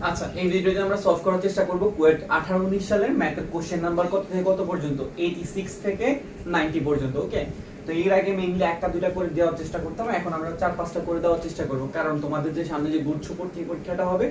আচ্ছা, এই ভিডিওতে আমরা সলভ করার চেষ্টা করব কুয়েট 18-19 সালের ম্যাথের কোশ্চেন নাম্বার কত থেকে কত পর্যন্ত, 86 থেকে 90 পর্যন্ত। ওকে, তো এর আগে মেইনলি একটা দুইটা করে দেওয়ার চেষ্টা করতাম, এখন আমরা 4-5টা করে দেওয়ার চেষ্টা করব, কারণ তোমাদের যে সামনে যে গুচ্ছ পরীক্ষাটা হবে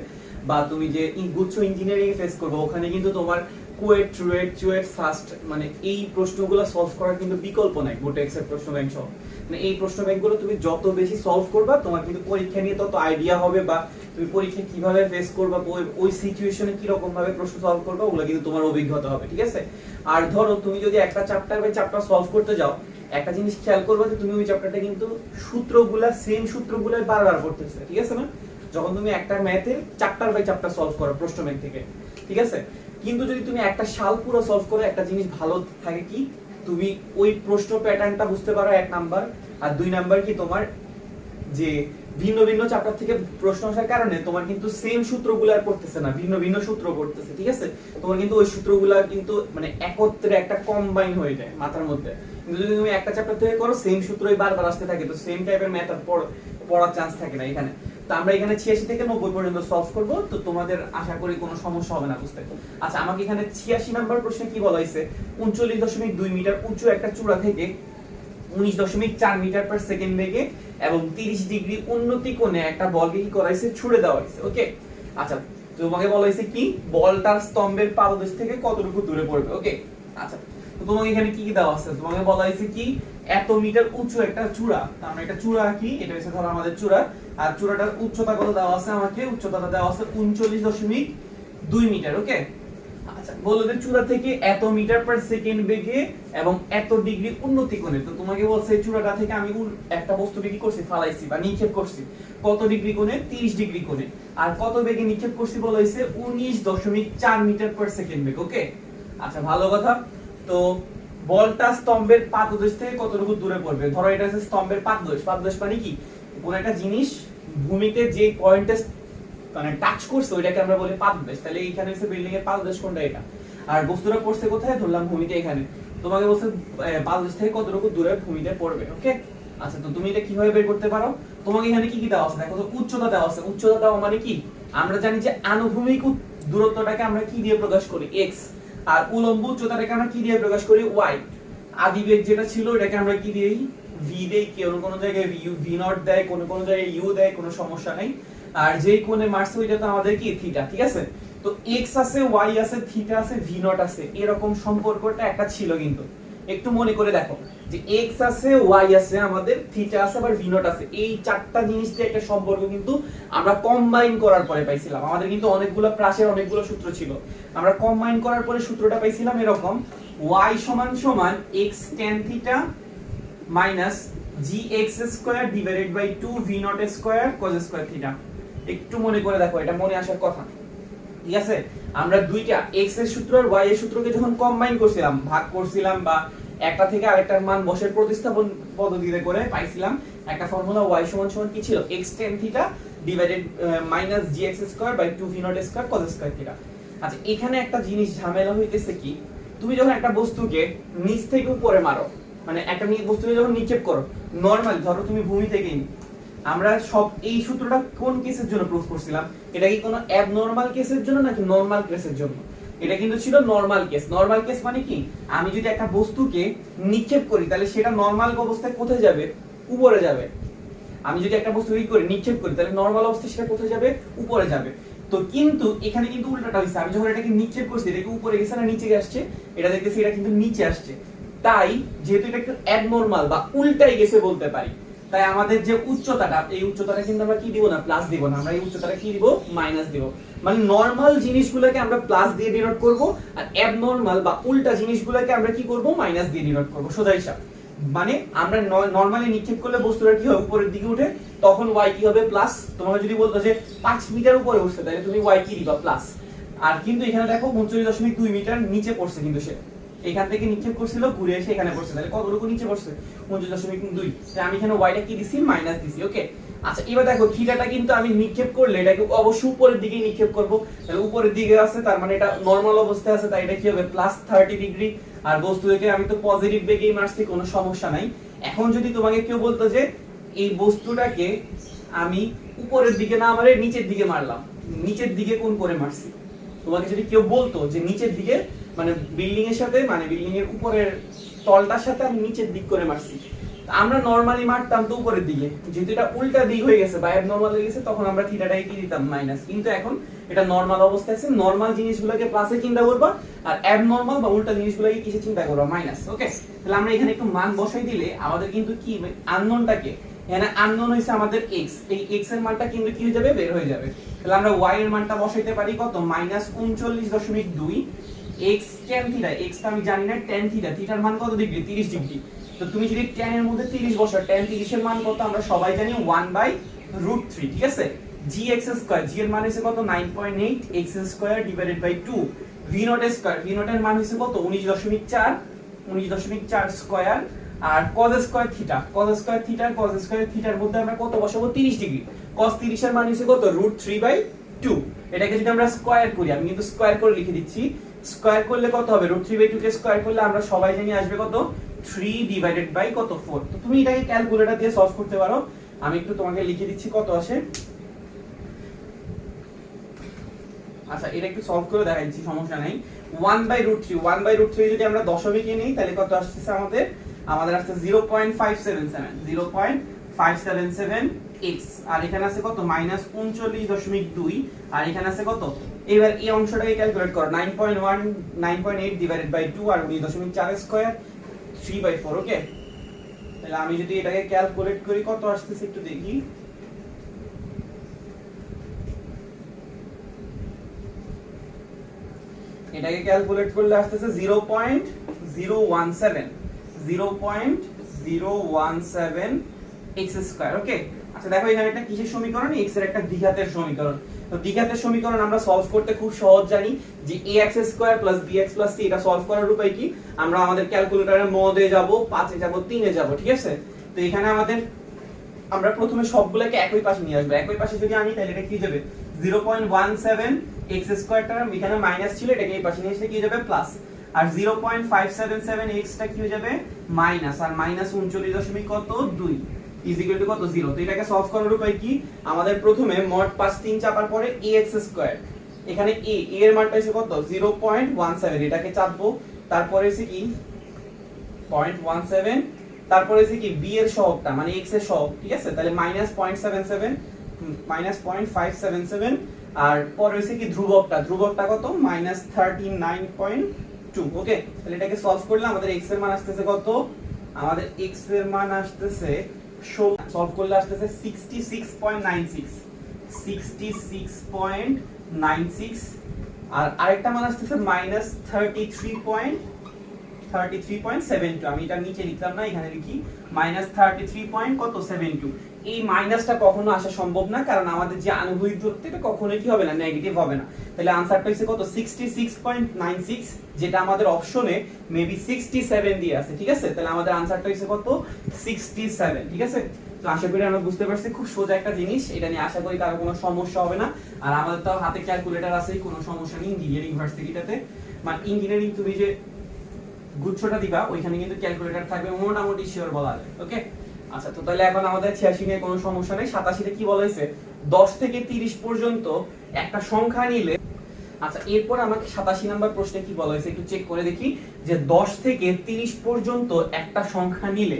বা তুমি যে গুচ্ছ ইঞ্জিনিয়ারিং ফেস করবে, ওখানে কিন্তু তোমার কুয়েট, রুয়েট, চুয়েট, ফার্স্ট মানে এই প্রশ্নগুলো সলভ করার কিন্তু বিকল্প নাই, গোটা এক্সেপ্ট প্রশ্ন ব্যাংক সহ। মানে এই প্রশ্ন ব্যাংকগুলো তুমি যত বেশি সলভ করবা, তোমার কিন্তু পরীক্ষা নিয়ে তত আইডিয়া হবে, বা তুমি পরীক্ষা কিভাবে ফেস করবা, ওই সিচুয়েশনে কি রকম ভাবে প্রশ্ন সলভ করবা, ওগুলো কিন্তু তোমার অভিজ্ঞতা হবে। ঠিক আছে? আর ধরো তুমি যদি একটা চ্যাপ্টার বাই চ্যাপ্টার সলভ করতে যাও, একটা জিনিস খেয়াল করবা যে তুমি ওই চ্যাপ্টারটা কিন্তু সূত্রগুলা সেম সূত্রগুলাই বারবার করতেছে। ঠিক আছে না? যখন তুমি একটা ম্যাথের চ্যাপ্টার বাই চ্যাপ্টার সলভ করো প্রশ্ন ব্যাংক থেকে, ঠিক আছে, কিন্তু যদি তুমি একটা সাল পুরো সলভ করো, একটা জিনিস ভালো থাকে কি, তুমি ওই প্রশ্ন প্যাটার্নটা বুঝতে পারো, এক নাম্বার। আর দুই নাম্বার কি, তোমার যে ভিন্ন ভিন্ন চ্যাপ্টার থেকে প্রশ্ন আসার কারণে তোমার কিন্তু সেম সূত্রগুলো আর পড়তেছে না, ভিন্ন ভিন্ন সূত্র পড়তেছে। ঠিক আছে? তোমার কিন্তু ওই সূত্রগুলা কিন্তু মানে একত্রে একটা কম্বাইন হয়ে যায় মাথার মধ্যে। কিন্তু যদি তুমি একটা চ্যাপ্টার থেকে করো, সেম সূত্রই বারবার আসতে থাকে, তো সেম টাইপের ম্যাথ আর পড়ার চান্স থাকে না এখানে। তো আমরা এখানে 86 থেকে 90 পর্যন্ত সলভ করব, তো তোমাদের আশা করি কোনো সমস্যা হবে না বুঝতে। আচ্ছা, আমাকে এখানে 86 নাম্বার প্রশ্নে কি বলা হয়েছে, 39.2 মিটার উঁচু একটা চূড়া থেকে 19.4 মিটার পার সেকেন্ড বেগে এবং 30 ডিগ্রি উন্নতি কোণে একটা বলকে কি করা হয়েছে, ছুড়ে দেওয়া হয়েছে। ওকে, আচ্ছা, তোমাকে বলা হয়েছে কি, বলটার স্তম্ভের পাদদেশ থেকে কতটুকু দূরে পড়বে। ওকে, আচ্ছা, তো তোমাকে এখানে কি কি দেওয়া আছে, তোমাকে বলা হয়েছে কি, এত মিটার উঁচু একটা চূড়া, আমরা একটা চূড়া কি, এটা হচ্ছে ধরো আমাদের চূড়া, আর চূড়াটার উচ্চতা কত দেওয়া আছে, আমাকে উচ্চতাটা দেওয়া আছে 39.2 মিটার। ওকে, আচ্ছা, বললো যে চূড়া থেকে এত মিটার পার সেকেন্ড বেগে এবং এত ডিগ্রি উন্নতি কোণে, তো তোমাকে বলছে চূড়াটা থেকে আমি একটা বস্তুকে কি করছি, ফালাইছি বা নিক্ষেপ করছি কত ডিগ্রি কোণে, 30 ডিগ্রি কোণে, আর কত বেগে নিক্ষেপ করছি বলা হয়েছে 19.4 মিটার পার সেকেন্ড বেগ। ওকে, আচ্ছা, ভালো কথা। তো বলটা স্তম্ভের পাদদেশ থেকে কতটুকু দূরে পড়বে, ধরো এটা হচ্ছে স্তম্ভের পাদদেশ। পাদদেশ মানে কি, কোন একটা জিনিস ভূমিতে যে পয়েন্টে মানে টাচ করছে ওইটাকে আমরা বলি পাদদেশ। তাহলে এইখানে হচ্ছে বিল্ডিং এর পাদদেশ কোনটা, এটা। আর বস্তুটা পড়ছে কোথায়, ধরলাম ভূমিতে, এখানে। তোমাকে বলছে পাদদেশ থেকে কতটুকু দূরে ভূমিতে পড়বে। ওকে, আচ্ছা, তো তুমি এটা কিভাবে বের করতে পারো, তোমাকে এখানে কি কি দেওয়া আছে, দেখো তো উচ্চতা দেওয়া আছে। উচ্চতা দেওয়া মানে কি, আমরা জানি যে আনুভূমিক দূরত্বটাকে আমরা কি দিয়ে প্রকাশ করি, x, আর উলম্ব উচ্চতাটাকে আমরা কি দিয়ে প্রকাশ করি, y। আদি বেগ যেটা ছিল এটাকে আমরা কি দিই, v দেই, কোন জায়গায় v নট দেয়, কোন জায়গায় u দেয়, কোনো সমস্যা নাই। আর যেই কোণে মারছে ওইটা তো আমাদের কি, থিটা। ঠিক আছে? তো x আছে, y আছে, থিটা আছে, v নট আছে, এরকম সম্পর্কটা একটা ছিল কিন্তু। একটু মনে করে দেখো যে x আছে, y আছে, আমাদের থিটা আছে, আবার v নট আছে, এই চারটা জিনিস দিয়ে একটা সম্পর্ক কিন্তু আমরা কম্বাইন করার পরে পাইছিলাম। আমাদের কিন্তু অনেকগুলো প্লাসের অনেকগুলো সূত্র ছিল, আমরা কম্বাইন করার পরে সূত্রটা পাইছিলাম এরকম, y সমান সমান x tan theta minus gx square divided by 2 v nought square cos square theta. একটু মনে করে দেখো, এটা মনে আসার কথা। ঠিক আছে? আমরা দুইটা x এর সূত্র আর y এর সূত্রকে যখন কম্বাইন করছিলাম, ভাগ করছিলাম, বা একটা থেকে আরেকটার মান বসের প্রতিস্থাপন পদ্ধতিতে করে পাইছিলাম একটা ফর্মুলা, y সমান সমান কি ছিল, x tan theta divided minus gx square by 2 v nought square cos square theta. আচ্ছা, এখানে একটা জিনিস ঝামেলা হইতেছে কি, তুমি যখন একটা বস্তুকে নিচ থেকে উপরে মারো, মানে একটা বস্তুকে যখন নিক্ষেপ করো, নরমাল ধরো তুমি ভূমি থেকে, আমরা সব এই সূত্রটা কোন কেসের জন্য প্রুফ করছিলাম, এটা কি কোনো অ্যাবনরমাল কেসের জন্য নাকি নরমাল কেসের জন্য, এটা কিন্তু ছিল নরমাল কেস। নরমাল কেস মানে কি, আমি যদি একটা বস্তুকে নিক্ষেপ করি তাহলে সেটা নরমাল অবস্থায় কোথায় যাবে, উপরে যাবে। আমি যদি একটা বস্তু কি করি, নিক্ষেপ করি, তাহলে নরমাল অবস্থায় সেটা কোথায় যাবে, উপরে যাবে। তো কিন্তু এখানে কিন্তু উল্টাটা হইছে, আমি যখন এটাকে নিক্ষেপ করছি এটা কি উপরে গেছে না নিচে আসছে, এটা দেখতেছি এটা কিন্তু নিচে আসছে। তাই যেহেতু এটা একটু অ্যাবনরমাল বা উল্টাই গেছে বলতে পারি, তাই আমাদের যে উচ্চতাটা, এই উচ্চতাটা কিন্তু আমরা কি দিব না, প্লাস দিব না, আমরা এই উচ্চতাটা কি দিব, মাইনাস দিব। মানে নরমাল জিনিসগুলোকে আমরা প্লাস দিয়ে ডিনোট করব, আর অ্যাবনরমাল বা উল্টা জিনিসগুলোকে আমরা কি করব, মাইনাস দিয়ে ডিনোট করব। সোজা হিসাব। মানে আমরা নরমালি নিক্ষেপ করলে বস্তুটা কি হবে, উপরের দিকে উঠে, তখন y কি হবে, প্লাস। তোমাকে যদি বলতো যে 5 মিটার উপরে উঠছে, তাহলে তুমি y কি দিবা, প্লাস। আর কিন্তু এখানে দেখো 39.2 মিটার নিচে পড়ছে, কিন্তু সে এখান থেকে নিক্ষেপ করছিল, ঘুরে এসে এখানে পড়ছে, তাহলে কতটুকু নিচে পড়ছে, 39.2। তাই আমি এখানে y টা কি দিছি, মাইনাস দিছি। ওকে, আচ্ছা, এবার দেখো থিটাটা কিন্তু আমি নিক্ষেপ করলে এটাকে অবশ্যই উপরের দিকে নিক্ষেপ করব, তাহলে উপরের দিকে আছে, তার মানে এটা নরমাল অবস্থায় আছে, তাই এটা কি হবে, প্লাস 30 ডিগ্রি। আর বস্তুকে আমি তো পজিটিভ বেগেই মারছি, কোনো সমস্যা নাই। এখন যদি তোমাকে কেউ বলতো যে এই বস্তুটাকে আমি উপরের দিকে না মারে নিচের দিকে মারলাম, নিচের দিকে কোণ করে মারছি। তোমাকে যদি কেউ বলতো যে নিচের দিকে মানে বিল্ডিং এর সাথে মানে বিল্ডিং এর উপরের তলটার সাথে আমি নিচের দিক করে মারছি, আমরা নরমালি মারতাম তো উপরের দিকে, যেহেতু এটা উল্টা দিক হয়ে গেছে বা অ্যাবনরমাল হয়ে গেছে তখন আমরা থিটাটাকে কি দিতাম মাইনাস, কিন্তু এখন এটা নরমাল অবস্থায় আছে, নরমাল জিনিসগুলোকে প্লাসে চিন্তা করবা আর অ্যাবনরমাল বা উল্টা জিনিসগুলোকে কিসে চিন্তা করবা মাইনাস। ওকে, তাহলে আমরা এখানে একটু মান বসাই দিলে আমাদের কিন্তু কি আননোনটাকে, এখানে আননোন হইছে আমাদের x, এই x এর মানটা কিন্তু কি হয়ে যাবে বের হয়ে যাবে। তাহলে আমরা y এর মানটা বসাইতে পারি কত -39.2 x tan থিটা, x টা আমি জানি না, tan থিটা, থিটার মান কত ডিগ্রি 30 ডিগ্রি। তো তুমি যদি tan এর মধ্যে 30 বসাও, tan 30 এর মান কত আমরা সবাই জানি 1/√3, ঠিক আছে। gx স্কয়ার, g এর মান হইছে কত 9.8 x square divided by 2, v nought square, v nought এর মান হইছে কত 19.4 স্কয়ার, আর cos square theta, cos square theta, cos square থিটার মধ্যে আমরা কত বসাবো 30 ডিগ্রি, cos 30 এর মান হইছে কত √3/2। এটাকে যদি আমরা স্কয়ার করি, আমি কিন্তু স্কয়ার করে লিখে দিচ্ছি, স্কয়ার করলে কত হবে √3/2 কে স্কয়ার করলে আমরা সবাই জানি আসবে কত 3 ডিভাইডেড বাই কত 4। তো তুমি এটাকে ক্যালকুলেটর দিয়ে সলভ করতে পারো, আমি একটু তোমাকে লিখে দিচ্ছি কত আসে। আচ্ছা এটা একটু সলভ করে দেখাচ্ছি, সমস্যা নাই। 1/√3 যদি আমরা দশমিকে নেই তাহলে কত আসছে আমাদের আসছে 0.577 x, আর এখানে আছে কত -39.2, আর এখানে আছে কত, এবার এই অংশটাকে ক্যালকুলেট করো 9.8 ডিভাইডেড বাই 2 আর 19.4 স্কয়ার 3/4। ওকে, তাহলে আমি যদি এটাকে ক্যালকুলেট করি কত আসছে একটু দেখি, এটাকে ক্যালকুলেট করলে আসছে 0.017 x স্কয়ার। ওকে, আচ্ছা দেখো এখানে একটা কিসের সমীকরণ, x এর একটা দ্বিঘাতের সমীকরণ। তো দ্বিঘাতের সমীকরণ আমরা সলভ করতে খুব সহজ জানি যে ax square plus bx plus c, এটা সলভ করার উপায় কি, আমরা আমাদের ক্যালকুলেটরে মধ্যে যাব, 5 এ যাব, 3 এ যাব, ঠিক আছে। তো এখানে আমরা প্রথমে সবগুলোকে একই পাশে নিয়ে আসব, একই পাশে যদি আনি তাহলে এটা কি যাবে 0.17 x স্কয়ারটা এখানে মাইনাস ছিল, এটাকে এই পাশে নিয়ে আসলে কি যাবে প্লাস, আর 0.577 x টা কি হয়ে যাবে মাইনাস, আর -39.2 ইজ ইকুয়াল টু কত 0। তো এটাকে সলভ করার উপায় কি, আমাদের প্রথমে mod 5 3 চাপার পরে ax স্কয়ার, এখানে a এর মানটা হইছে কত 0.17, এটাকে চাপবো, তারপরে হইছে কি 0.17, তারপরে হইছে কি b এর সহগটা মানে x এর সহগ, ঠিক আছে, তাহলে -0.577 আর পরে হইছে কি ধ্রুবকটা কত -39.2। ওকে, তাহলে এটাকে সলভ করলে আমাদের x এর মান আসতেছে কত, আমাদের x এর মান আসতেছে সলভ করলে আসতেছে 66.96, আর আরেকটা মান আসতেছে -33.72। আমি এটা নিচে লিখলাম না, এখানে লিখি -33.72। এই মাইনাসটা কখনো আসা সম্ভব না, কারণ আমাদের যে আনুভূমিক দূরত্ব এটা কখনোই কি হবে না, নেগেটিভ হবে না। তাহলে आंसरটা হইছে কত 66.96, যেটা আমাদের অপশনে মেবি 67 দিয়ে আছে, ঠিক আছে। তাহলে আমাদের आंसरটা হইছে কত 67, ঠিক আছে। তো আশা করি আমরা বুঝতে পারছি, খুব সোজা একটা জিনিস, এটা নিয়ে আশা করি কারো কোনো সমস্যা হবে না। আর আমাদের তো হাতে ক্যালকুলেটর আছেই, কোনো সমস্যা নেই ইঞ্জিনিয়ারিং ভার্সিটিটাতে, মানে ইঞ্জিনিয়ারিং তুমি যে গুচ্ছটা দিবা ওইখানে কিন্তু ক্যালকুলেটর থাকবে মোটামুটি শিওর বলা যায়। ওকে, আচ্ছা তো তাহলে এখন আমাদের 86 নিয়ে কোনো সমস্যা নেই। 87 তে কি বলা হয়েছে 10 থেকে 30 পর্যন্ত একটা সংখ্যা নিলে, আচ্ছা এরপর আমাকে 87 নাম্বার প্রশ্নে কি বলা হয়েছে একটু চেক করে দেখি, যে 10 থেকে 30 পর্যন্ত একটা সংখ্যা নিলে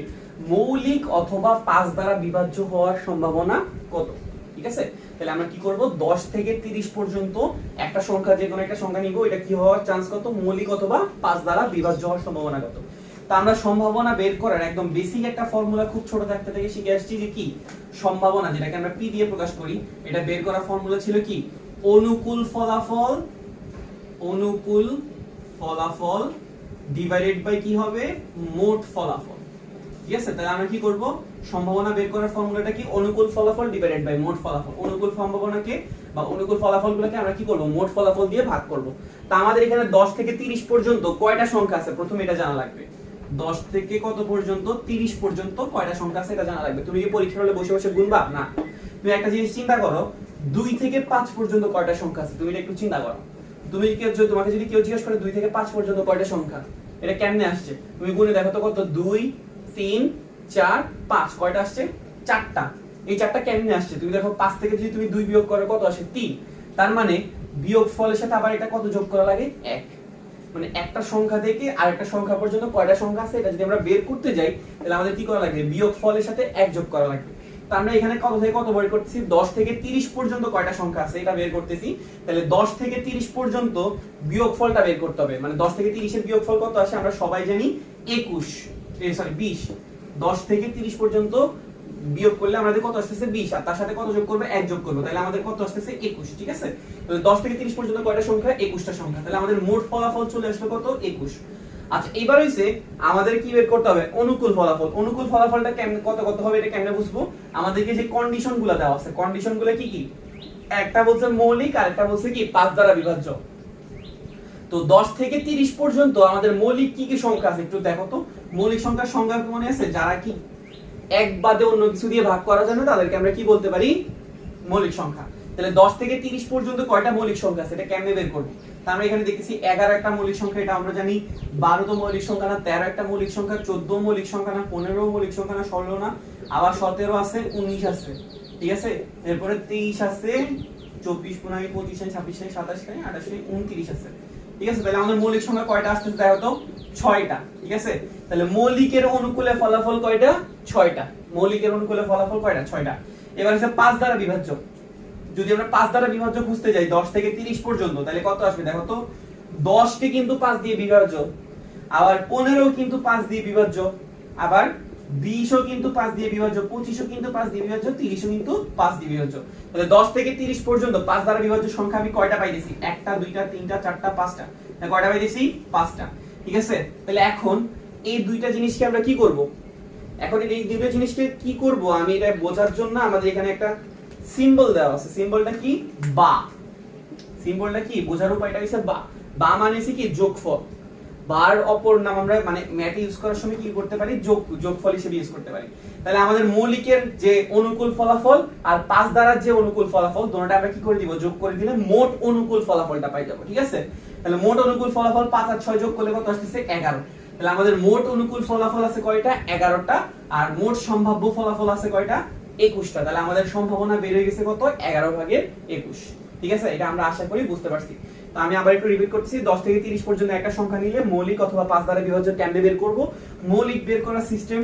মৌলিক অথবা 5 দ্বারা বিভাজ্য হওয়ার সম্ভাবনা কত, ঠিক আছে। তাহলে আমরা কি করব, 10 থেকে 30 পর্যন্ত একটা সংখ্যা, যে কোনো একটা সংখ্যা নিব, এটা কি হওয়ার চান্স কত, মৌলিক অথবা 5 দ্বারা বিভাজ্য হওয়ার সম্ভাবনা কত। তা আমরা সম্ভাবনা বের করার একদম বেসিক একটা ফর্মুলা খুব ছোট থাকতে থেকে শিখে আসছি, যে কি সম্ভাবনা, যেটাকে আমরা p দিয়ে প্রকাশ করি, এটা বের করার ফর্মুলা ছিল কি অনুকূল ফলাফল ডিভাইডেড বাই কি হবে মোট ফলাফল, ঠিক আছে। তাহলে আমরা কি করব, সম্ভাবনা বের করার ফর্মুলাটা কি অনুকূল ফলাফল ডিভাইডেড বাই মোট ফলাফল, অনুকূল সম্ভাবনাকে বা অনুকূল ফলাফলগুলোকে আমরা কি করব মোট ফলাফল দিয়ে ভাগ করব। তা আমাদের এখানে 10 থেকে 30 পর্যন্ত কয়টা সংখ্যা আছে প্রথমে এটা জানা লাগবে, 10 থেকে কত পর্যন্ত 30 পর্যন্ত কয়টা সংখ্যা আছে এটা জানা লাগবে। তুমি কি পরীক্ষার হলে বসে বসে গুনবা না, তুমি একটা জিনিস চিন্তা করো 2 থেকে 5 পর্যন্ত কয়টা সংখ্যা আছে, তুমি একটু চিন্তা করো। তোমাকে যদি কেউ জিজ্ঞেস করে 2 থেকে 5 পর্যন্ত কয়টা সংখ্যা, এটা কেমনে আসছে, তুমি গুনে দেখো তো কত 2 3 4 5, কয়টা আসছে 4টা। এই 4টা কেমনে আসছে, তুমি দেখো 5 থেকে যদি তুমি 2 বিয়োগ করো কত আসে 3, তার মানে বিয়োগ ফলের সাথে আবার এটা কত যোগ করা লাগে 1, মানে একটা সংখ্যা থেকে আরেকটা সংখ্যা পর্যন্ত কয়টা সংখ্যা আছে এটা যদি আমরা বের করতে যাই তাহলে আমাদের কি করা লাগবে বিয়োগ ফলের সাথে 1 যোগ করা লাগবে। তো আমরা এখানে কত থেকে কত বের করতেছি 10 থেকে 30 পর্যন্ত কয়টা সংখ্যা আছে এটা বের করতেছি, তাহলে 10 থেকে 30 পর্যন্ত বিয়োগফলটা বের করতে হবে। মানে 10 থেকে 30 এর বিয়োগফল কত আসে আমরা সবাই জানি 20, 10 থেকে 30 পর্যন্ত বিয়োগ করলে আমাদের কত আসতেছে 20, আর তার সাথে কত যোগ করবে 1 যোগ করব, তাহলে আমাদের কত আসতেছে 21, ঠিক আছে। তাহলে 10 থেকে 30 পর্যন্ত কয়টা সংখ্যা 21টা সংখ্যা, তাহলে আমাদের মোট ফলাফল চলে আসলো কত 21। আচ্ছা এবার হইছে আমাদের কি বের করতে হবে অনুকূল ফলাফল। অনুকূল ফলাফলটা কেমনে কত কত হবে এটা কেমনে বুঝবো, আমাদেরকে যে কন্ডিশনগুলো দেওয়া আছে কন্ডিশনগুলো কি কি, একটা বলছে মৌলিক আর একটা বলছে কি 5 দ্বারা বিভাজ্য। তো 10 থেকে 30 পর্যন্ত আমাদের মৌলিক কি কি সংখ্যা আছে একটু দেখো তো। মৌলিক সংখ্যার সংজ্ঞা মনে আছে, যারা কি এক বাদে অন্য কিছু দিয়ে ভাগ করা যায় না তাদেরকে আমরা কি বলতে পারি মৌলিক সংখ্যা। তাহলে 10 থেকে 30 পর্যন্ত কয়টা মৌলিক সংখ্যা আছে এটা কেমনে বের করব। তা আমরা এখানে দেখতেছি 11 একটা মৌলিক সংখ্যা, এটা আমরা জানি। 12 তো মৌলিক সংখ্যা না, 13 একটা মৌলিক সংখ্যা, 14 মৌলিক সংখ্যা না, 15 মৌলিক সংখ্যা না, 16 না, আবার 17 আছে, 19 আছে, ঠিক আছে। এরপরে 23 আছে, 24 15 25 26 27 28 29 আছে, ঠিক আছে। তাহলে আমাদের মৌলিক সংখ্যা কয়টা আসতেছে দেখো তো 6টা, ঠিক আছে। তাহলে মৌলিকের অনুকূলে ফলাফল কয়টা 6টা, মৌলিকের অনুকূলে ফলাফল কয়টা 6টা। এবার হচ্ছে 5 দ্বারা বিভাজ্য, যদি আমরা 5 দ্বারা বিভাজ্য খুঁজতে যাই 10 থেকে 30 পর্যন্ত তাহলে কত আসবে দেখো তো। 10 কে কিন্তু 5 দিয়ে বিভাজ্য, আবার 15 কিন্তু 5 দিয়ে বিভাজ্য, আবার 20 ও কিন্তু 5 দিয়ে বিভাজ্য, 25 ও কিন্তু 5 দিয়ে বিভাজ্য, 30 ও কিন্তু 5 দিয়ে বিভাজ্য। তাহলে 10 থেকে 30 পর্যন্ত 5 দ্বারা বিভাজ্য সংখ্যা আমি কয়টা পাইতেছি, একটা দুইটা তিনটা চারটা পাঁচটা, তাহলে কয়টা পাইতেছি 5টা, ঠিক আছে। তাহলে এখন এই দুইটা জিনিসকে আমরা কি করব, এখন এই দুইটা জিনিসকে কি করব আমি এটা বোঝার জন্য আমাদের এখানে একটা সিম্বল দেওয়া আছে। সিম্বলটা কি বা, সিম্বলটা কি বোঝার উপায়টা হইছে বা। বা মানে কি যোগফল, বার অপর নাম আমরা মানে ম্যাথ ইউজ করার সময় কি করতে পারি যোগফল হিসেবে ইউজ করতে পারি। তাহলে আমাদের মৌলিকের যে অনুকূল ফলাফল আর 5 দ্বারা যে অনুকূল ফলাফল দুটোটা আমরা কি করে দিব যোগ করে দিলে মোট অনুকূল ফলাফলটা পাই যাব, ঠিক আছে। তাহলে মোট অনুকূল ফলাফল 5 আর 6 যোগ করলে কত আসছে 11। তাহলে আমাদের মোট অনুকূল ফলাফল আছে কয়টা 11টা, আর মোট সম্ভাব্য ফলাফল আছে কয়টা 21টা। তাহলে আমাদের সম্ভাবনা বের হয়ে গেছে কত 11/21, ঠিক আছে। এটা আমরা আশা করি বুঝতে পারছি। তো আমি আবার একটু রিপিট করতেছি, 10 থেকে 30 পর্যন্ত একটা সংখ্যা নিলে মৌলিক অথবা 5 দ্বারা বিভাজ্য কেমনে বের করব। মৌলিক বের করার সিস্টেম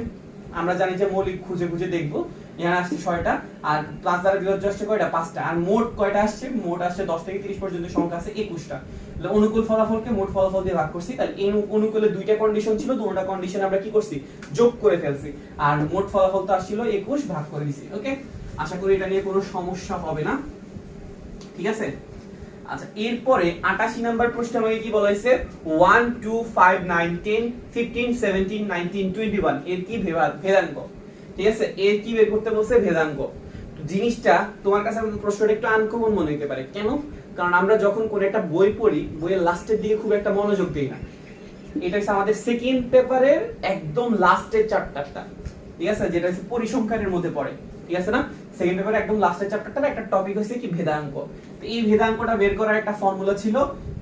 আমরা জানি যে মৌলিক খুঁজে খুঁজে দেখব, এখানে আসছে 6টা, আর 5 দ্বারা বিভাজ্য আসছে কয়টা 5টা, আর মোট কয়টা আসছে মোট আসছে 10 থেকে 30 পর্যন্ত সংখ্যা আছে 21টা। তাহলে অনুকূল ফলাফলকে মোট ফলাফল দিয়ে ভাগ করছি, তাহলে এই অনুকূলে দুইটা কন্ডিশন ছিল, দুটোটা কন্ডিশন আমরা কি করছি যোগ করে ফেলছি, আর মোট ফলাফল তো আসছিল 21 ভাগ করে দিছি। ওকে, আশা করি এটা নিয়ে কোনো সমস্যা হবে না, ঠিক আছে। আচ্ছা এরপরে 88 নাম্বার প্রশ্নে আমাকে কি বলা হয়েছে 1 2 5 9 10 15 17 19 21 এর কি ভেদাঙ্ক, ঠিক আছে। এর কি বের করতে বলছে ভেদাঙ্ক। জিনিসটা তোমার কাছে প্রশ্নটা একটু আনকমন মনে হতে পারে, কেন, কারণ আমরা যখন কোন একটা বই পড়ি বইয়ের লাস্টের দিকে খুব একটা মনোযোগ দেই না। এটা হচ্ছে আমাদের সেকেন্ড পেপারের একদম লাস্টের চ্যাপ্টারটা, ঠিক আছে, যেটা হচ্ছে পরিসংখ্যানের মধ্যে পড়ে, ঠিক আছে না। সেকেন্ড পেপারে একদম লাস্টের চ্যাপ্টারটার একটা টপিক হচ্ছে কি ভেদাঙ্ক। তো এই ভেদাঙ্কটা বের করার একটা ফর্মুলা ছিল,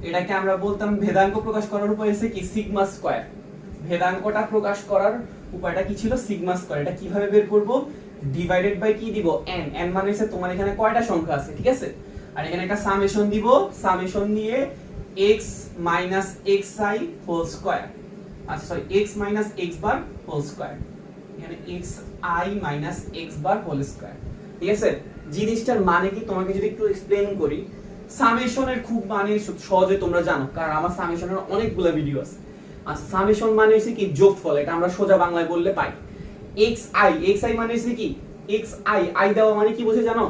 এটাকে আমরা বলতাম ভেদাঙ্ক প্রকাশ করার উপায় হচ্ছে কি সিগমা স্কয়ার। ভেদাঙ্কটা প্রকাশ করার উপায়টা কি ছিল সিগমা স্কয়ার। এটা কিভাবে বের করব, ডিভাইডেড বাই কি দিব n, n মানে হচ্ছে তোমার এখানে কয়টা সংখ্যা আছে, ঠিক আছে, আর এখানে একটা সামেশন দিব, সামেশন দিয়ে x minus xi whole square, আচ্ছা sorry x minus x bar whole square, এখানে xi minus x bar whole square, ঠিক আছে। জিনিসটার মানে কি তোমাকে যদি একটু এক্সপ্লেইন করি, সামেশনের খুব মানে সহজে তোমরা জানো, কারণ আমার সামেশনের অনেকগুলো ভিডিও আছে। আচ্ছা সামেশন মানে হচ্ছে কি যোগফল, এটা আমরা সোজা বাংলায় বললে পাই। xi মানে হচ্ছে কি i দেওয়া মানে কি বোঝে জানো,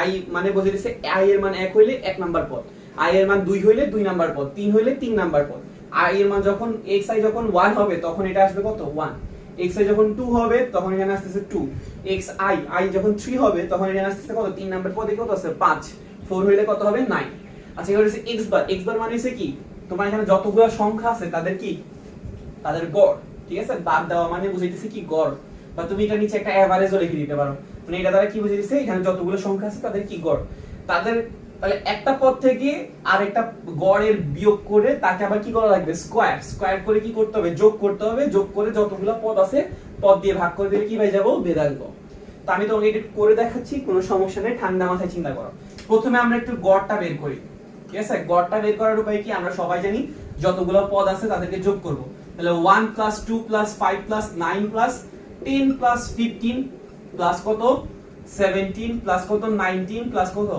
i মানে বোঝে দিচ্ছে i এর মান 1 হইলে 1 নাম্বার পদ, i এর মান 2 হইলে 2 নাম্বার পদ, 3 হইলে 3 নাম্বার পদ। i এর মান যখন xi যখন 1 হবে তখন এটা আসবে কত 1, xi যখন 2 হবে তখন এখানে আসতেছে 2, i যখন 3 হবে তখন এখানে আসতেছে কত 3 নাম্বার পদে কত আছে 5, 4 হইলে কত হবে 9। আচ্ছা এবার হচ্ছে x বার মানে হচ্ছে কি তোমার এখানে যতগুলো সংখ্যা আছে তাদের কি তাদের গড়, ঠিক আছে। বাদ দেওয়া মানে বুঝাইতেছে কি গড়, বা তুমি এটা নিচে একটা এভারেজও লিখে দিতে পারো, মানে এটা দ্বারা কি বুঝাইতেছে এখানে যতগুলো সংখ্যা আছে তাদের কি গড়, তাদের তাহলে একটা পদ থেকে আরেকটা গড়ের বিয়োগ করে তাকে আবার কি করা লাগবে স্কয়ার করে কি করতে হবে যোগ করতে হবে, যোগ করে যতগুলো পদ আছে পদ দিয়ে ভাগ করে দিলে কি হয়ে যাব ভেদাঙ্ক। তো আমি তোমাকে এটা করে দেখাচ্ছি, কোনো সমস্যা নেই, ঠান্ডা মাথায় চিন্তা করো। প্রথমে আমরা একটু গড়টা বের করি, ঠিক আছে? গড়টা বের করার উপায় কি? আমরা সবাই জানি যতগুলো পদ আছে তাদেরকে যোগ করব। তাহলে 1 plus 2 plus 5 plus 9 plus 10 plus 15 plus কত 17 প্লাস কত 19 প্লাস কত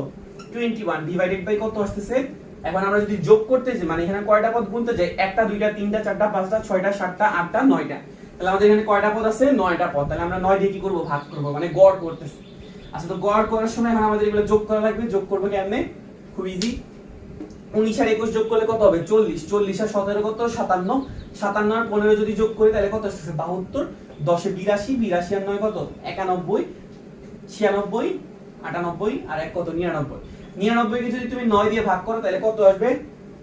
21 ডিভাইডেড বাই কত আসতেছে। এখন আমরা যদি যোগ করতে যাই, মানে এখানে কয়টা পদ গুনতে যাই, একটা দুইটা তিনটা চারটা পাঁচটা ছয়টা সাতটা আটটা নয়টা, তাহলে আমাদের এখানে কয়টা পদ আছে? 9টা পদ। তাহলে আমরা 9 দিয়ে কি করব? ভাগ করব, মানে গড় করতেছি। আচ্ছা, তো গড় করার সময় এখন আমাদের এগুলো যোগ করা লাগবে। যোগ করব কেমনে? খুব ইজি। 19 আর 21 যোগ করলে কত হবে? 40। 40 আর 17 কত? 57। 57 আর 15 যদি যোগ করি তাহলে কত আসছে? 72। 10 এ 82, 82 আর 9 কত? 91, 96, 98 আর 1 কত? 99। 99 কে যদি তুমি 9 দিয়ে ভাগ করো তাহলে কত আসবে?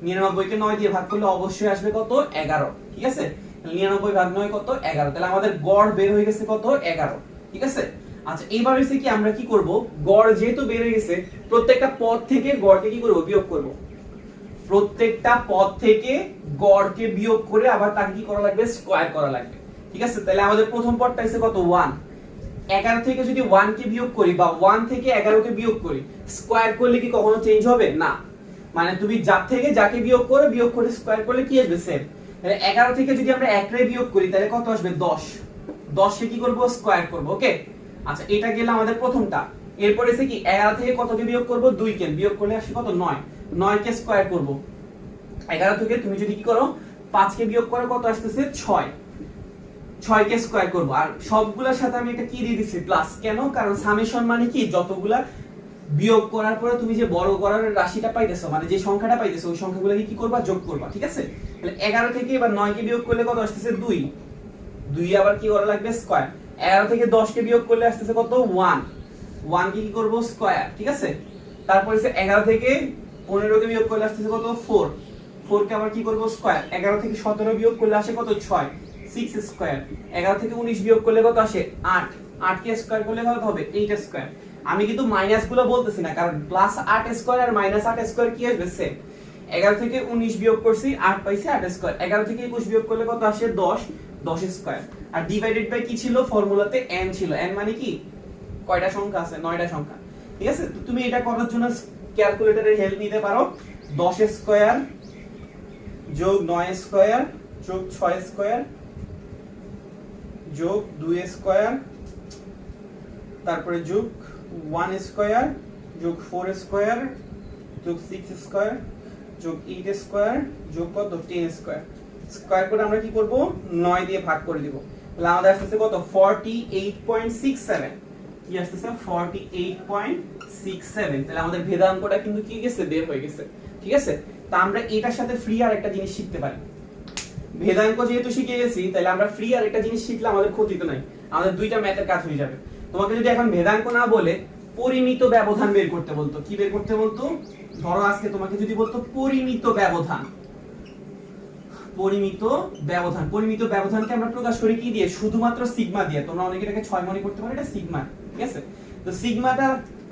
99 কে 9 দিয়ে ভাগ করলে অবশ্যই আসবে কত? 11। ঠিক আছে? তাহলে 99 ভাগ 9 কত? 11। তাহলে আমাদের গড় বের হয়ে গেছে কত? 11। ঠিক আছে? আচ্ছা, এইবার হইছে কি, আমরা কি করব? গড় যেহেতু বের হয়ে গেছে, প্রত্যেকটা পদ থেকে গড়কে কি করব? বিয়োগ করব। প্রত্যেকটা পদ থেকে গড়কে বিয়োগ করে আবার তাকে কি করা লাগবে? স্কয়ার করা লাগবে। ঠিক আছে? তাহলে আমাদের প্রথম পদটা হইছে কত? 1। 11 থেকে যদি 1 কে বিয়োগ করি বা 1 থেকে 11 কে বিয়োগ করি, স্কয়ার করলে কি কখনো চেঞ্জ হবে? না। মানে তুমি যার থেকে যাকে বিয়োগ করে স্কয়ার করলে কি আসবে? সেম। তাহলে 11 থেকে যদি আমরা 1 রে বিয়োগ করি তাহলে কত আসবে? 10। 10 কে কি করব? স্কয়ার করব। ওকে? আচ্ছা, এটা গেল আমাদের প্রথমটা। এরপর এসে কি 11 থেকে কতকে বিয়োগ করব? 2 কে বিয়োগ করলে আসে কত? 9। 9 কে স্কয়ার করব। 11 থেকে তুমি যদি কি করো 5 কে বিয়োগ করো কত আসতেছে? 6। 6 কে স্কয়ার করব। আর সবগুলোর সাথে আমি একটা কি দিয়ে দিছি? প্লাস। কেন? কারণ সামেশন মানে কি, যতগুলা বিয়োগ করার পরে তুমি যে বড় করার রাশিটা পাইতেছো, মানে যে সংখ্যাটা পাইতেছো, ওই সংখ্যাগুলোকে কি করবা? যোগ করবা। ঠিক আছে? তাহলে 11 থেকে এবার 9 কে বিয়োগ করলে কত আসতেছে? 2। 2 আবার কি করা লাগবে? স্কয়ার। 11 থেকে 10 কে বিয়োগ করলে আসতেছে কত? 1। 1 কে কি করব? স্কয়ার। ঠিক আছে? তারপর এসে 11 থেকে 15 কে বিয়োগ করলে আসতেছে কত? 4। 4 কে আবার কি করব? স্কয়ার। 11 থেকে 17 বিয়োগ করলে আসে কত? 6। 6 স্কয়ার। 11 থেকে 19 বিয়োগ করলে কত আসে? 8। 8 কে স্কয়ার করলে কত হবে? 8 স্কয়ার। আমি কিন্তু মাইনাস গুলো বলতেছি না, কারণ প্লাস 8 স্কয়ার আর মাইনাস 8 স্কয়ার কি আসবে? সেম। 11 থেকে 19 বিয়োগ করছি, 8 পাইছি, 8 স্কয়ার। 11 থেকে 21 বিয়োগ করলে কত আসে? 10। 10 স্কয়ার। আর ডিভাইডেড বাই কি ছিল? ফর্মুলাতে n ছিল। n মানে কি? কয়টা সংখ্যা আছে? 9টা সংখ্যা। ঠিক আছে? তো তুমি এটা করার জন্য ক্যালকুলেটরের হেল্প নিতে পারো। 10 স্কয়ার যোগ 9 স্কয়ার যোগ 6 স্কয়ার যোগ 2 স্কয়ার, তারপরে যোগ 1 স্কয়ার যোগ 4 স্কয়ার যোগ 6 স্কয়ার যোগ 8 স্কয়ার যোগ কত? 10 স্কয়ার। স্কয়ার করে আমরা কি করব? 9 দিয়ে ভাগ করে দিব। তাহলে আমাদের আসছে কত? 48.67। কি আসছে? 48.67। তাহলে আমাদের ভেদাঙ্কটা কিন্তু কি গেছে? বের হয়ে গেছে। ঠিক আছে? তা আমরা এটার সাথে ফ্রি আর একটা জিনিস শিখতে পারি। ভেদাঙ্ক যেহেতু শিখে গেছি, তাহলে আমরা ফ্রি আর একটা জিনিস শিখলে আমাদের ক্ষতি তো নাই, আমাদের দুইটা ম্যাথের কাজ হয়ে যাবে। তোমাকে যদি এখন ভেদাঙ্ক না বলে পরিমিত ব্যবধান বের করতে বলতো, কি বের করতে বলতো? ধরো আজকে তোমাকে যদি বলতো পরিমিত ব্যবধান, পরিমিত ব্যবধান, পরিমিত ব্যবধানকে আমরা প্রকাশ করি কি দিয়ে? শুধুমাত্র সিগমা দিয়ে। তোমরা অনেকে এটাকে 6 মনে করতে পারো, এটা সিগমা। ঠিক আছে? তো সিগমাটা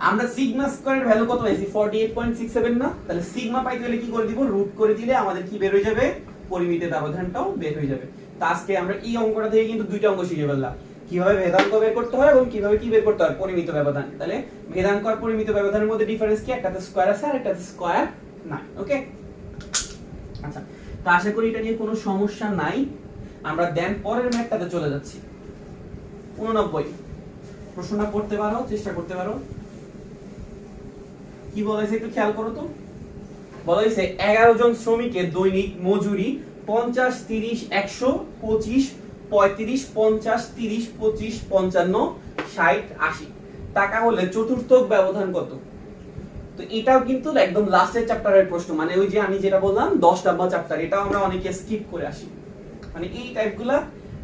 আমরা সিগমা স্কয়ারের ভ্যালু কত পাইছি? 48.67 না? তাহলে সিগমা পাইতে হলে কি করে দিব? রুট করে দিলে আমাদের কি বের হয়ে যাবে? পরিমিত ব্যবধানটাও বের হয়ে যাবে। তো আজকে আমরা এই অঙ্কটা থেকে কিন্তু দুইটা অঙ্ক শিখে ফেললাম, কিভাবে ভেদাঙ্ক বের করতে হয় এবং কিভাবে কি বের করতে হয়? পরিমিত ব্যবধান। তাহলে ভেদাঙ্ক আর পরিমিত ব্যবধানের মধ্যে ডিফারেন্স কি? একটাতে স্কয়ার আছে আর একটাতে স্কয়ার নাই। ওকে? আচ্ছা, তো আশা করি এটা নিয়ে কোনো সমস্যা নাই। আমরা দেন পরের ম্যাথটাতে চলে যাচ্ছি। 89 প্রশ্নটা পড়তে পারো, চেষ্টা করতে পারো। কি বলেছে একটু খেয়াল করো তো। বলা হয়েছে 11 জন শ্রমিকের দৈনিক মজুরি 50, 30, 100, 25, 35, 50, 30, 25, 55, 60, 80 টাকা হলে চতুর্থক ব্যবধান কত? তো এটাও কিন্তু একদম লাস্টের চ্যাপ্টারের প্রশ্ন, মানে ওই যে আমি যেটা বললাম 10 নাম্বার চ্যাপ্টার, এটাও আমরা অনেকে স্কিপ করে আসি। মানে এই টাইপগুলা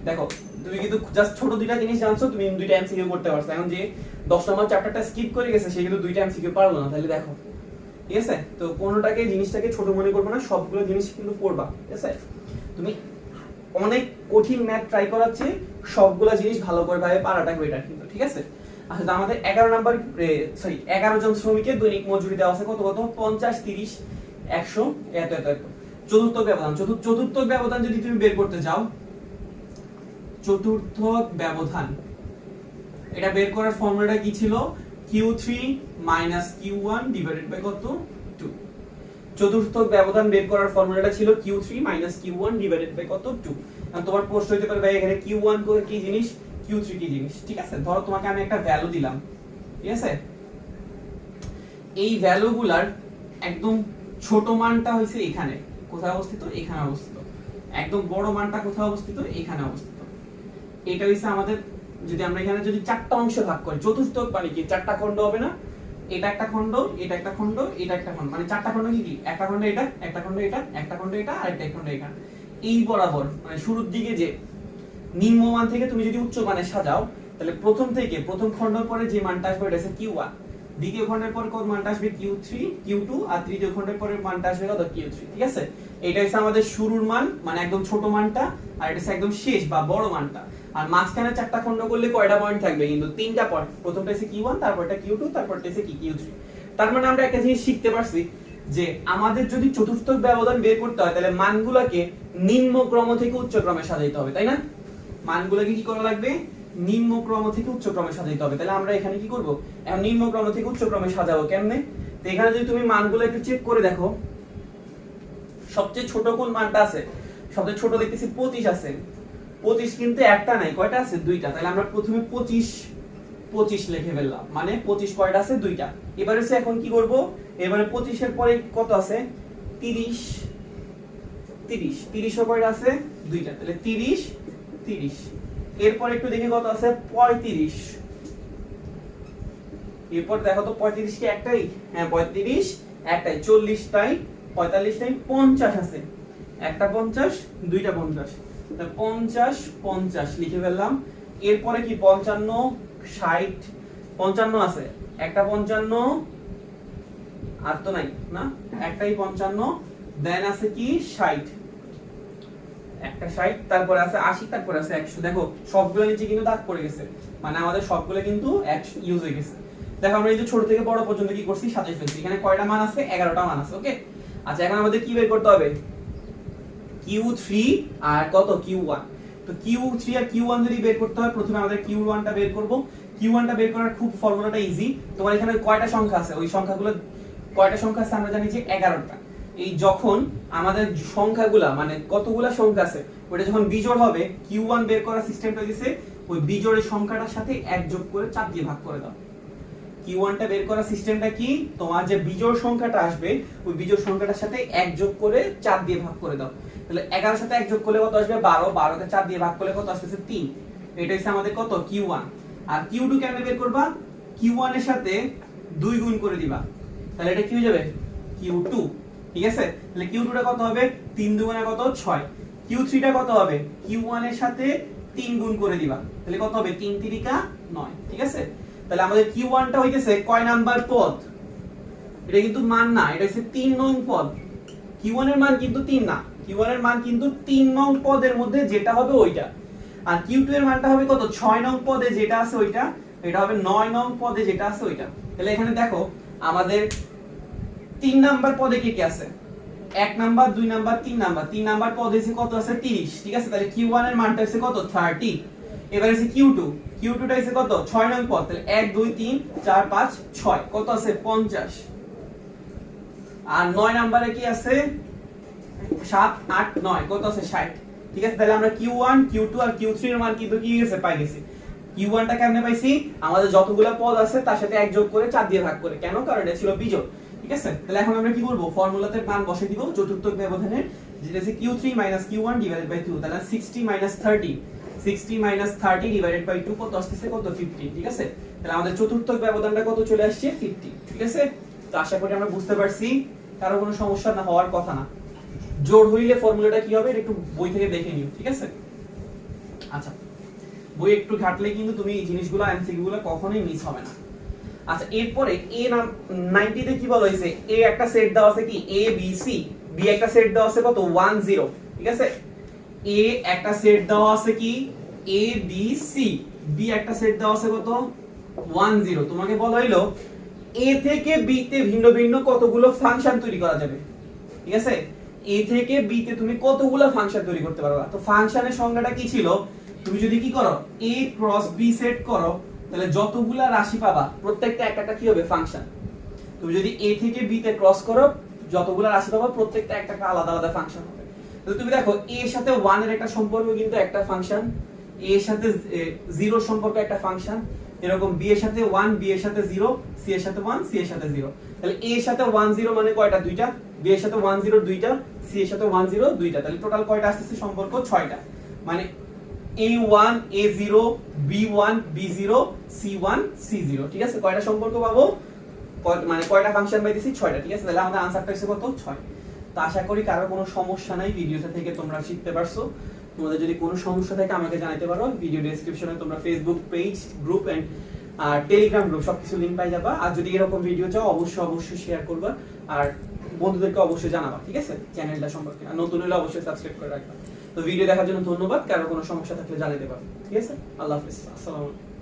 দেখো, তুমি কিন্তু জাস্ট ছোট দুইটা জিনিস জানছো, তুমি দুইটা এমসিকিউ করতে পারছো। এখন যে 10 নাম্বার চ্যাপ্টারটা স্কিপ করে গেছে সে কিন্তু দুইটা এমসিকিউ পারলো না, তাহলে দেখো। ঠিক আছে? তো কোনোটাকে জিনিসটাকে ছোট মনে করবে না, সবগুলো জিনিস কিন্তু পড়বা। ঠিক আছে? তুমি অনেক কঠিন ম্যাথ ট্রাই করাচ্ছে, সবগুলো জিনিস ভালো করে ভাবে পারাটা বেটার কিন্তু। ঠিক আছে? আচ্ছা, আমাদের 11 জন শ্রমিকের দৈনিক মজুরি দেওয়া আছে কত কত? 50, 30, 100, এত এত এত। চতুর্থ ব্যবধান, চতুর্থ ব্যবধান যদি তুমি বের করতে যাও, চতুর্থ ব্যবধান এটা বের করার ফর্মুলাটা কি ছিল? q3 minus q1 divided by কত 2। চতুর্থক ব্যবধান বের করার ফর্মুলাটা ছিল q3 minus q1 divided by কত 2। এখন তোমার প্রশ্ন হতে পারে ভাই এখানে q1 কি জিনিস, q3 কি জিনিস। ঠিক আছে, ধরো তোমাকে আমি একটা ভ্যালু দিলাম, ঠিক আছে, এই ভ্যালুগুলার একদম ছোট মানটা হইছে এখানে, কোথায় অবস্থিত, এখানে অবস্থিত। একদম বড় মানটা কোথায় অবস্থিত, এখানে অবস্থিত। এটা হইছে আমাদের, যদি আমরা এখানে যদি চারটা অংশে ভাগ করি, চতুর্থক মানে কি চারটা খণ্ড হবে না, এটা একটা খণ্ড, এটা একটা খণ্ড, এটা একটা খণ্ড, মানে চারটা খণ্ড কি কি, একটা খণ্ড এটা, একটা খণ্ড এটা, একটা খণ্ড এটা, আর একটা খণ্ড এখানে। এই বরাবর মানে শুরুর দিকে যে নিম্নমান থেকে তুমি যদি উচ্চ মানে সাজাও, তাহলে প্রথম থেকে প্রথম খণ্ডের পরে যে মানটা আসবে এটা হচ্ছে q1, দ্বিতীয় খণ্ডের পরে কত মানটা আসবে q3 q2, আর তৃতীয় খণ্ডের পরে মানটা আসবে কত q3। ঠিক আছে, এটা হচ্ছে আমাদের শুরুর মান মানে একদম ছোট মানটা, আর এটা হচ্ছে একদম শেষ বা বড় মানটা। আর মাঝখানে চারটা খণ্ড করলে কয়টা পয়েন্ট থাকবে, কিন্তু তিনটা পয়েন্ট। প্রথমটা হচ্ছে q1, তারপরটা q2, তারপরটা হচ্ছে কি q3। তার মানে আমরা একটা জিনিস শিখতে পারছি যে আমাদের যদি চতুর্থক ব্যবধান বের করতে হয় তাহলে মানগুলোকে নিম্ন ক্রম থেকে উচ্চ ক্রমে সাজাইতে হবে, তাই না? মানগুলোকে কি করা লাগবে, নিম্ন ক্রম থেকে উচ্চ ক্রমে সাজাইতে হবে। তাহলে আমরা এখানে কি করব, এখন নিম্ন ক্রম থেকে উচ্চ ক্রমে সাজাবো কেমনে? তো এখানে যদি তুমি মানগুলো একটু চেক করে দেখো, সবচেয়ে ছোট কোন মানটা আছে, সবচেয়ে ছোট দেখতেছি 25 আছে। 25 কিন্তু একটা নাই, কয়টা আছে, দুইটা। তাহলে আমরা প্রথমে 25 লিখে ফেললাম, মানে 25 কয়টা আছে, দুইটা। এবারে সে এখন কি করব, এবারে 25 এর পরে কত আছে, 30 ও কয়টা আছে, দুইটা। তাহলে 30 এরপর একটু দেখি কত আছে, 35। এরপর দেখো তো 35 কি একটাই, হ্যাঁ 35 একটাই। 40 টাই, 45 টাই, 50 আছে, একটা 50, দুইটা 50, তাহলে 50 লিখে ফেললাম। এরপরে কি 55 60 55 আছে, একটা 55, আর তো নাই না, একটাই 55। দেন আছে কি 60, একটা 60, তারপরে আছে 80, তারপরে আছে 100। দেখো সবগুলো নিচে কিন্তু দাগ পড়ে গেছে, মানে আমাদের সবগুলো কিন্তু 100 ইউজ হয়ে গেছে। দেখো আমরা এই যে ছোট থেকে বড় পর্যন্ত কি করছি, সাজাই ফেলছি। এখানে কয়টা মান আছে, 11টা মান আছে। ওকে, আচ্ছা এখন আমাদের কি বের করতে হবে, q3 আর কত q1। তো q3 আর q1 যদি বের করতে হয়, প্রথমে আমাদের q1 টা বের করব। q1 টা বের করার খুব ফর্মুলাটা ইজি। তোমার এখানে কয়টা সংখ্যা আছে, ওই সংখ্যাগুলো কয়টা সংখ্যা আছে আমরা জানি যে 11টা। এই যখন আমাদের সংখ্যাগুলা মানে কতগুলা সংখ্যা আছে ওটা যখন বিজোড় হবে, q1 বের করার সিস্টেমটা দিছে ওই বিজোড়ের সংখ্যাটার সাথে 1 যোগ করে 4 দিয়ে ভাগ করে দাও। q1 টা বের করার সিস্টেমটা কি, তোমার যে বিজোড় সংখ্যাটা আসবে ওই বিজোড় সংখ্যাটার সাথে 1 যোগ করে 4 দিয়ে ভাগ করে দাও। তাহলে 11 সাথে 1 যোগ করলে কত আসবে, 12, 12 কে 4 দিয়ে ভাগ করলে কত আসছে, 3। এটা হচ্ছে আমাদের কত, q1। আর q2 কেমনে বের করবা, q1 এর সাথে 2 গুণ করে দিবা, তাহলে এটা কি হয়ে যাবে, q2। ঠিক আছে, তাহলে q2 টা কত হবে, 3 দুগুণে কত, 6। q3 টা কত হবে, q1 এর সাথে 3 গুণ করে দিবা, তাহলে কত হবে, 3 3 9। ঠিক আছে, তাহলে আমাদের q1 টা হইতেছে কয় নাম্বার পদ, এটা কিন্তু মান না, এটা হচ্ছে 3 নং পদ। q1 এর মান কিন্তু 3 না, q1 এর মান কিন্তু 3 নং পদের মধ্যে যেটা হবে ওইটা। আর q2 এর মানটা হবে কত, 6 নং পদে যেটা আছে ওইটা, এটা হবে 9 নং পদে যেটা আছে ওইটা। তাহলে এখানে দেখো আমাদের 3 নাম্বার পদে কি কি আছে, 1 নাম্বার 2 নাম্বার 3 নাম্বার। 3 নাম্বার পদে আছে কত আছে, 30। ঠিক আছে, তাহলে q1 এর মানটা হচ্ছে কত, 30। এবারে আছে q2 টা হচ্ছে কত, 6 নং পদ। তাহলে 1 2 3 4 5 6 কত আছে, 50। আর 9 নম্বরে কি আছে, 7 8 9 কত আছে, 60। ঠিক আছে, তাহলে আমরা q1 q2 আর q3 এর মান কিন্তু কি গেছে, পাই গেছি। q1 টা কেমনে পাইছি, আমাদের যতগুলো পদ আছে তার সাথে 1 যোগ করে 4 দিয়ে ভাগ করে, কেন, কারণ এটা ছিল বিজোড়। ঠিক আছে, তাহলে এখন আমরা কি করব, ফর্মুলাতে মান বসে দিব চতুর্থক ব্যবধানের, যেটা আছে q3 q1 ডিভাইডেড বাই 2। তাহলে 60 30 ডিভাইডেড বাই 2 কত আসছে, কত, 50। ঠিক আছে, তাহলে আমাদের চতুর্থক ব্যবধানটা কত চলে আসছে, 50। ঠিক আছে, তো আশা করি আমরা বুঝতে পারছি, কারো কোনো সমস্যা না হওয়ার কথা না। জোড় হইলে ফর্মুলাটা কি হবে, একটু বই থেকে দেখে নিও। ঠিক আছে, আচ্ছা বই একটু ঘাটলে কিন্তু তুমি এই জিনিসগুলো এমসিকিউ গুলো কখনোই মিস হবে না। আচ্ছা এরপরে a 90 তে কি বলা হয়েছে, a একটা সেট দেওয়া আছে কি, a b c, b একটা সেট দেওয়া আছে কত, 1 0। ঠিক আছে, a একটা সেট দেওয়া আছে কি, a b c, b একটা সেট দেওয়া আছে কত, 1 0। তোমাকে বলা হইলো a থেকে b তে ভিন্ন ভিন্ন কতগুলো ফাংশন তৈরি করা যাবে। ঠিক আছে, a থেকে b তে তুমি কতগুলো ফাংশন তৈরি করতে পারবা। তো ফাংশনের সংজ্ঞাটা কি ছিল, তুমি যদি কি করো, a ক্রস b সেট করো, তাহলে যতগুলা রাশি পাবা প্রত্যেকটা একটা একটা কি হবে ফাংশন। তুমি যদি a থেকে b তে ক্রস করো যতগুলা রাশি পাবা প্রত্যেকটা একটা আলাদা আলাদা ফাংশন হবে। তাহলে তুমি দেখো a এর সাথে 1 এর একটা সম্পর্ক কিন্তু একটা ফাংশন, a এর সাথে 0 এর সম্পর্ক একটা ফাংশন, এরকম b এর সাথে 1, b এর সাথে 0, c এর সাথে 1, c এর সাথে 0। তাহলে a এর সাথে 1 0 মানে কয়টা? দুইটা। b এর সাথে 1 0 দুইটা, c এর সাথে 1 0 দুইটা। তাহলে টোটাল কয়টা আসছে সম্পর্ক? 6টা। মানে a1 a0 b1 b0 c1 c0। ঠিক আছে, কয়টা সম্পর্ক পাবো? মানে কয়টা ফাংশন পাইতেছি? 6টা। ঠিক আছে, তাহলে আমাদের আনসারটা হচ্ছে কত? 6। তো আশা করি কারো কোনো সমস্যা নাই, ভিডিওটা থেকে তোমরা শিখতে পারছো। তোমাদের যদি কোনো সমস্যা থাকে আমাকে জানাতে পারো। ভিডিও ডেসক্রিপশনে তোমরা Facebook page, group and Telegram group সবকিছু লিংক পাই যাবা। আর যদি এরকম ভিডিও চাও অবশ্যই শেয়ার করবা আর বন্ধুদেরকে অবশ্যই জানাবা। ঠিক আছে, চ্যানেলটা সম্পর্কে। আর নতুন হলে অবশ্যই সাবস্ক্রাইব করে রাখবা। তো ভিডিও দেখার জন্য ধন্যবাদ। কারো কোনো সমস্যা থাকলে জানাতে পারো। ঠিক আছে, আল্লাহ হাফেজ, আসসালামু আলাইকুম।